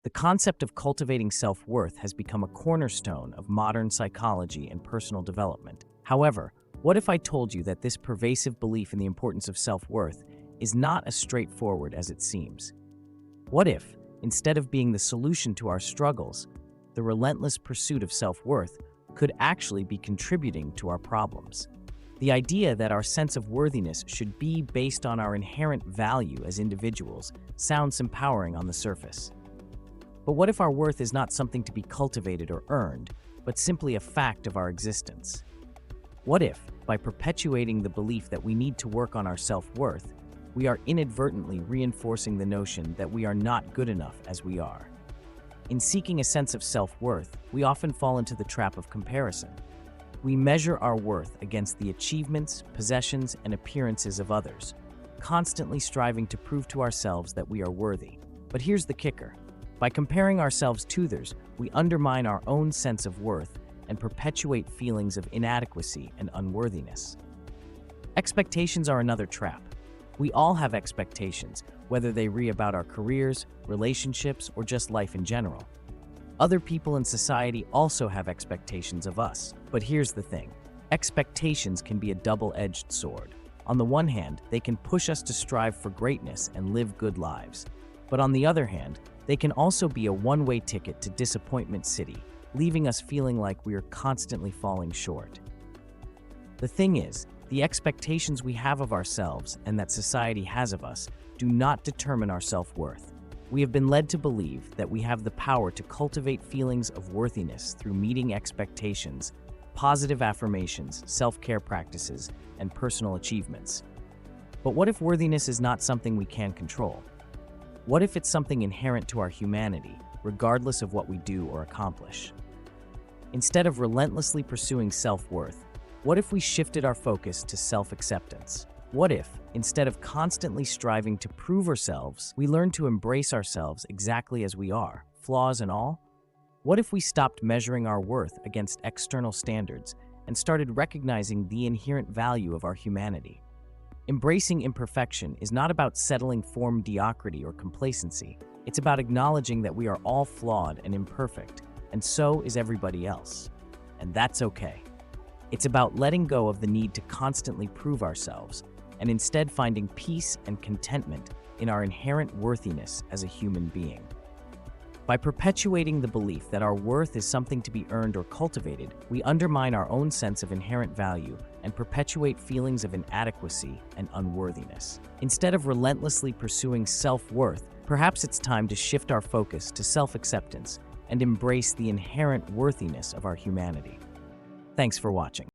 The concept of cultivating self-worth has become a cornerstone of modern psychology and personal development. However, what if I told you that this pervasive belief in the importance of self-worth is not as straightforward as it seems? What if, instead of being the solution to our struggles, the relentless pursuit of self-worth could actually be contributing to our problems? The idea that our sense of worthiness should be based on our inherent value as individuals sounds empowering on the surface. But what if our worth is not something to be cultivated or earned, but simply a fact of our existence? What if, by perpetuating the belief that we need to work on our self-worth, we are inadvertently reinforcing the notion that we are not good enough as we are? In seeking a sense of self-worth, we often fall into the trap of comparison. We measure our worth against the achievements, possessions, and appearances of others, constantly striving to prove to ourselves that we are worthy. But here's the kicker. By comparing ourselves to others, we undermine our own sense of worth and perpetuate feelings of inadequacy and unworthiness. Expectations are another trap. We all have expectations, whether they be about our careers, relationships, or just life in general. Other people in society also have expectations of us. But here's the thing. Expectations can be a double-edged sword. On the one hand, they can push us to strive for greatness and live good lives. But on the other hand, they can also be a one-way ticket to disappointment city, leaving us feeling like we are constantly falling short. The thing is, the expectations we have of ourselves and that society has of us do not determine our self-worth. We have been led to believe that we have the power to cultivate feelings of worthiness through meeting expectations, positive affirmations, self-care practices, and personal achievements. But what if worthiness is not something we can control? What if it's something inherent to our humanity, regardless of what we do or accomplish? Instead of relentlessly pursuing self-worth, what if we shifted our focus to self-acceptance? What if, instead of constantly striving to prove ourselves, we learned to embrace ourselves exactly as we are, flaws and all? What if we stopped measuring our worth against external standards and started recognizing the inherent value of our humanity? Embracing imperfection is not about settling for mediocrity or complacency. It's about acknowledging that we are all flawed and imperfect, and so is everybody else. And that's okay. It's about letting go of the need to constantly prove ourselves, and instead finding peace and contentment in our inherent worthiness as a human being. By perpetuating the belief that our worth is something to be earned or cultivated, we undermine our own sense of inherent value and perpetuate feelings of inadequacy and unworthiness. Instead of relentlessly pursuing self-worth, perhaps it's time to shift our focus to self-acceptance and embrace the inherent worthiness of our humanity. Thanks for watching.